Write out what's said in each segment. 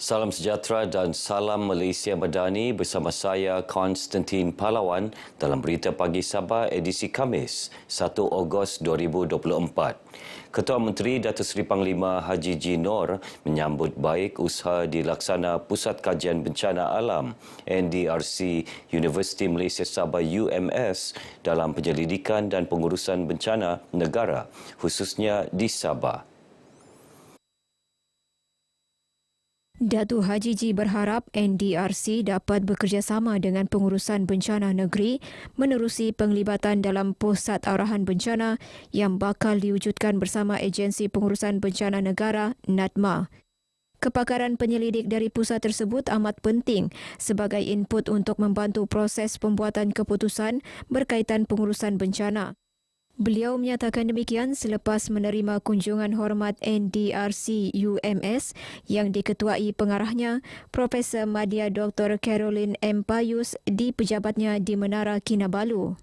Salam sejahtera dan salam Malaysia Madani bersama saya Konstantin Pahlawan dalam Berita Pagi Sabah edisi Khamis 1 Ogos 2024. Ketua Menteri Datuk Seri Panglima Haji G. Noor menyambut baik usaha dilaksana Pusat Kajian Bencana Alam NDRC Universiti Malaysia Sabah UMS dalam penyelidikan dan pengurusan bencana negara khususnya di Sabah. Datuk Haji G berharap NDRC dapat bekerjasama dengan pengurusan bencana negeri menerusi penglibatan dalam Pusat Arahan Bencana yang bakal diwujudkan bersama Agensi Pengurusan Bencana Negara NADMA. Kepakaran penyelidik dari pusat tersebut amat penting sebagai input untuk membantu proses pembuatan keputusan berkaitan pengurusan bencana. Beliau menyatakan demikian selepas menerima kunjungan hormat NDRC UMS yang diketuai pengarahnya Profesor Madya Dr. Caroline M. Payus di pejabatnya di Menara Kinabalu.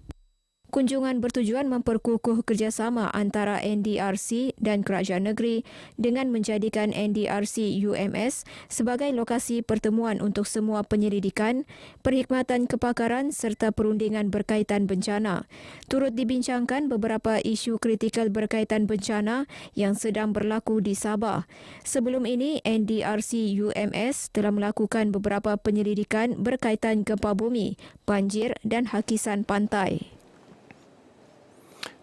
Kunjungan bertujuan memperkukuh kerjasama antara NDRC dan kerajaan negeri dengan menjadikan NDRC UMS sebagai lokasi pertemuan untuk semua penyelidikan, perkhidmatan kepakaran serta perundingan berkaitan bencana. Turut dibincangkan beberapa isu kritikal berkaitan bencana yang sedang berlaku di Sabah. Sebelum ini, NDRC UMS telah melakukan beberapa penyelidikan berkaitan gempa bumi, banjir dan hakisan pantai.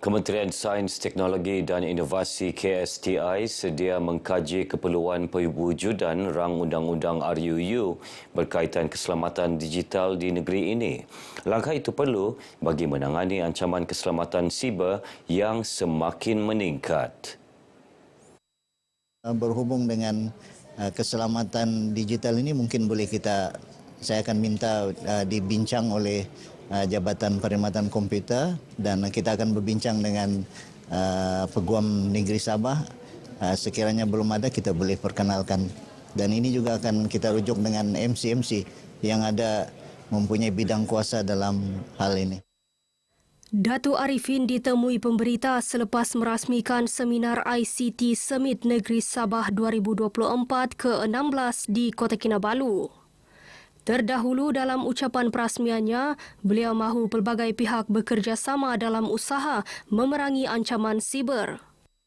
Kementerian Sains, Teknologi dan Inovasi KSTI sedia mengkaji keperluan pewujudan rang undang-undang RUU berkaitan keselamatan digital di negeri ini. Langkah itu perlu bagi menangani ancaman keselamatan siber yang semakin meningkat. Berhubung dengan keselamatan digital ini mungkin saya akan minta dibincang oleh Jabatan Perkhidmatan Komputer dan kita akan berbincang dengan Peguam Negeri Sabah. Sekiranya belum ada, kita boleh perkenalkan. Dan ini juga akan kita rujuk dengan MC-MC yang ada mempunyai bidang kuasa dalam hal ini. Datuk Arifin ditemui pemberita selepas merasmikan seminar ICT Summit Negeri Sabah 2024 ke-16 di Kota Kinabalu. Terdahulu dalam ucapan perasmiannya, beliau mahu pelbagai pihak bekerjasama dalam usaha memerangi ancaman siber.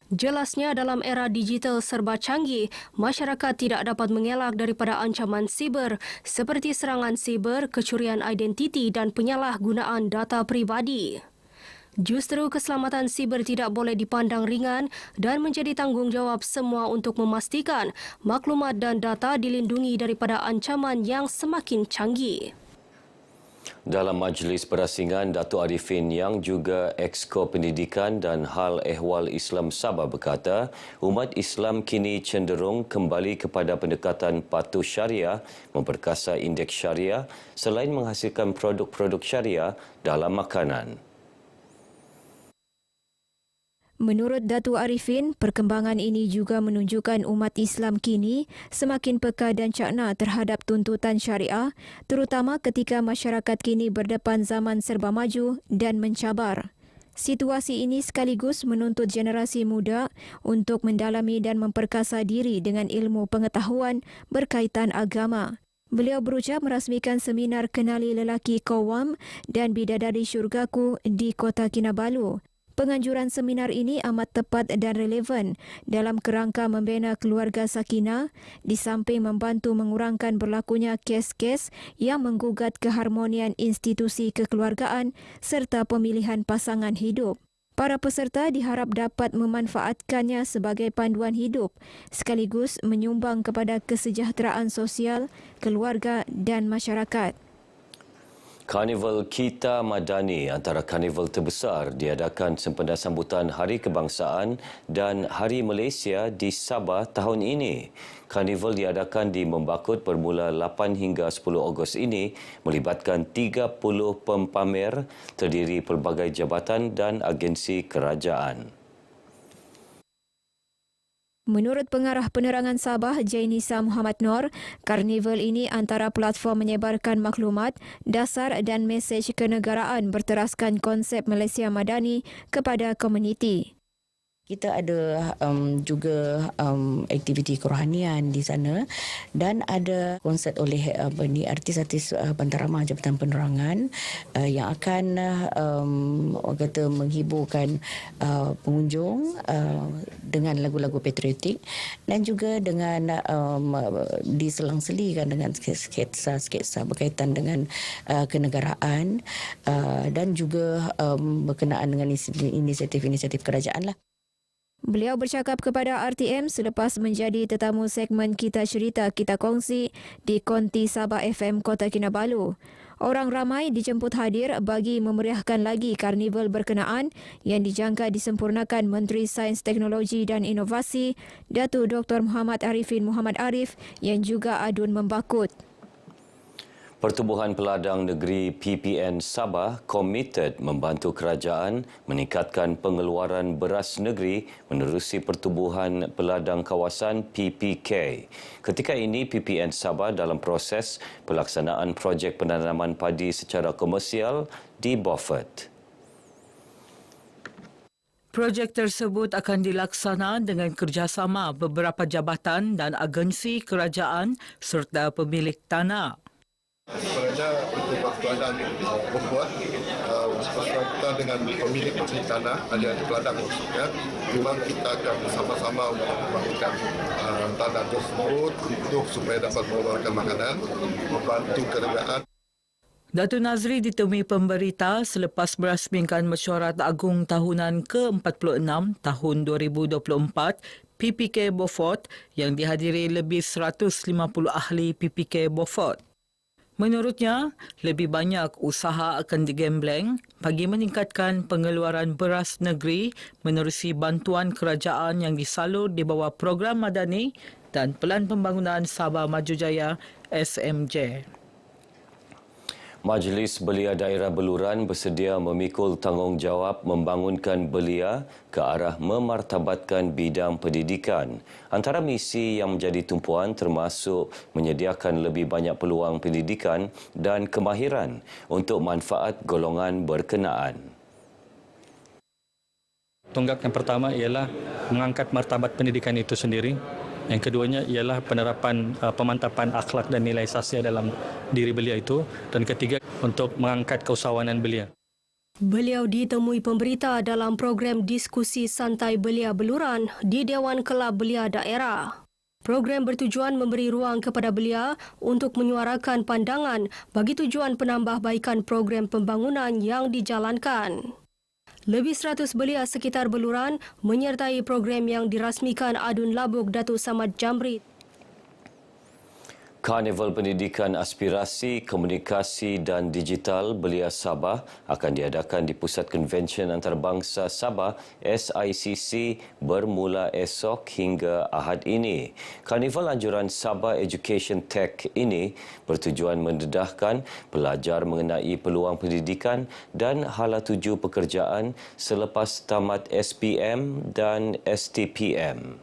Jelasnya dalam era digital serba canggih, masyarakat tidak dapat mengelak daripada ancaman siber seperti serangan siber, kecurian identiti dan penyalahgunaan data pribadi. Justru keselamatan siber tidak boleh dipandang ringan dan menjadi tanggungjawab semua untuk memastikan maklumat dan data dilindungi daripada ancaman yang semakin canggih. Dalam majlis perasingan, Datuk Arifin yang juga Exco Pendidikan dan Hal Ehwal Islam Sabah berkata, umat Islam kini cenderung kembali kepada pendekatan patuh syariah, memperkasa indeks syariah selain menghasilkan produk-produk syariah dalam makanan. Menurut Datuk Arifin, perkembangan ini juga menunjukkan umat Islam kini semakin peka dan cakna terhadap tuntutan syariah, terutama ketika masyarakat kini berdepan zaman serba maju dan mencabar. Situasi ini sekaligus menuntut generasi muda untuk mendalami dan memperkasa diri dengan ilmu pengetahuan berkaitan agama. Beliau berucap merasmikan seminar Kenali Lelaki Qawam dan Bidadari Syurgaku di Kota Kinabalu. Penganjuran seminar ini amat tepat dan relevan dalam kerangka membina keluarga sakinah di samping membantu mengurangkan berlakunya kes-kes yang menggugat keharmonian institusi kekeluargaan serta pemilihan pasangan hidup. Para peserta diharap dapat memanfaatkannya sebagai panduan hidup sekaligus menyumbang kepada kesejahteraan sosial, keluarga dan masyarakat. Karnival Kita Madani antara karnival terbesar diadakan sempena sambutan Hari Kebangsaan dan Hari Malaysia di Sabah tahun ini. Karnival diadakan di Membakut bermula 8 hingga 10 Ogos ini melibatkan 30 pempamer terdiri pelbagai jabatan dan agensi kerajaan. Menurut Pengarah Penerangan Sabah, Jainisa Muhammad Noor, karnival ini antara platform menyebarkan maklumat, dasar dan mesej kenegaraan berteraskan konsep Malaysia Madani kepada komuniti. Kita ada juga aktiviti kerohanian di sana dan ada konsert oleh artis-artis Bantarama Jabatan Penerangan yang akan orang kata menghiburkan pengunjung dengan lagu-lagu patriotik dan juga dengan diselang-selikan dengan sketsa-sketsa berkaitan dengan kenegaraan dan juga berkenaan dengan inisiatif-inisiatif kerajaan lah. Beliau bercakap kepada RTM selepas menjadi tetamu segmen Kita Cerita, Kita Kongsi di Konti Sabah FM Kota Kinabalu. Orang ramai dijemput hadir bagi memeriahkan lagi karnival berkenaan yang dijangka disempurnakan Menteri Sains, Teknologi dan Inovasi Datuk Dr. Muhammad Arifin Muhammad Arif yang juga adun membakut. Pertubuhan Peladang Negeri PPN Sabah komited membantu kerajaan meningkatkan pengeluaran beras negeri menerusi Pertubuhan Peladang Kawasan PPK. Ketika ini PPN Sabah dalam proses pelaksanaan projek penanaman padi secara komersial di Beaufort. Projek tersebut akan dilaksana dengan kerjasama beberapa jabatan dan agensi kerajaan serta pemilik tanah. Sebenarnya untuk peladang membuat bersama dengan pemilik tanah, ada peladang maksudnya, memang kita akan bersama-sama untuk membangunkan tanah tersebut untuk supaya dapat mengeluarkan makanan, membantu kerajaan. Datuk Nazri ditemui pemberita selepas merasmikan mesyuarat agung tahunan ke-46 tahun 2024 PPK Beaufort yang dihadiri lebih 150 ahli PPK Beaufort. Menurutnya, lebih banyak usaha akan digembleng bagi meningkatkan pengeluaran beras negeri menerusi bantuan kerajaan yang disalur di bawah program Madani dan Pelan Pembangunan Sabah Maju Jaya SMJ. Majlis Belia Daerah Beluran bersedia memikul tanggungjawab membangunkan belia ke arah memartabatkan bidang pendidikan. Antara misi yang menjadi tumpuan termasuk menyediakan lebih banyak peluang pendidikan dan kemahiran untuk manfaat golongan berkenaan. Tonggak yang pertama ialah mengangkat martabat pendidikan itu sendiri. Yang keduanya ialah penerapan pemantapan akhlak dan nilai sastra dalam diri belia itu. Dan ketiga, untuk mengangkat keusahawanan belia. Beliau ditemui pemberita dalam program diskusi santai belia Beluran di Dewan Kelab Belia Daerah. Program bertujuan memberi ruang kepada belia untuk menyuarakan pandangan bagi tujuan penambahbaikan program pembangunan yang dijalankan. Lebih 100 belia sekitar Beluran menyertai program yang dirasmikan Adun Labuk Datuk Samad Jamrit. Karnival Pendidikan Aspirasi, Komunikasi dan Digital Belia Sabah akan diadakan di Pusat Konvensyen Antarabangsa Sabah SICC bermula esok hingga Ahad ini. Karnival Anjuran Sabah Education Tech ini bertujuan mendedahkan pelajar mengenai peluang pendidikan dan hala tuju pekerjaan selepas tamat SPM dan STPM.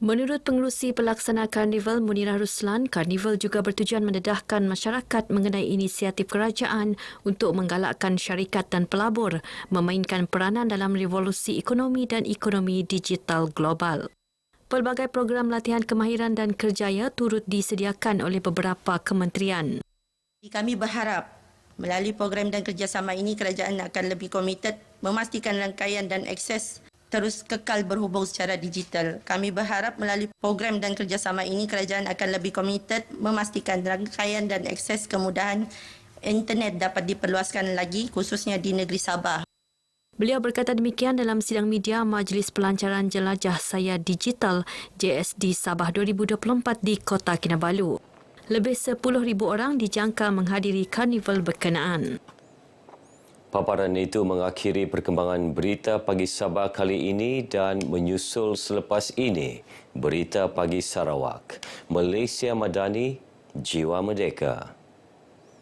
Menurut pengerusi pelaksana Karnival Munirah Ruslan, Karnival juga bertujuan mendedahkan masyarakat mengenai inisiatif kerajaan untuk menggalakkan syarikat dan pelabur memainkan peranan dalam revolusi ekonomi dan ekonomi digital global. Pelbagai program latihan kemahiran dan kerjaya turut disediakan oleh beberapa kementerian. Kami berharap melalui program dan kerjasama ini kerajaan akan lebih komited memastikan rangkaian dan akses terus kekal berhubung secara digital. Kami berharap melalui program dan kerjasama ini kerajaan akan lebih komited memastikan rangkaian dan akses kemudahan internet dapat diperluaskan lagi khususnya di negeri Sabah. Beliau berkata demikian dalam sidang media Majlis Pelancaran Jelajah Saya Digital JSD Sabah 2024 di Kota Kinabalu. Lebih 10,000 orang dijangka menghadiri karnival berkenaan. Paparan itu mengakhiri perkembangan Berita Pagi Sabah kali ini dan menyusul selepas ini Berita Pagi Sarawak. Malaysia Madani, Jiwa Merdeka.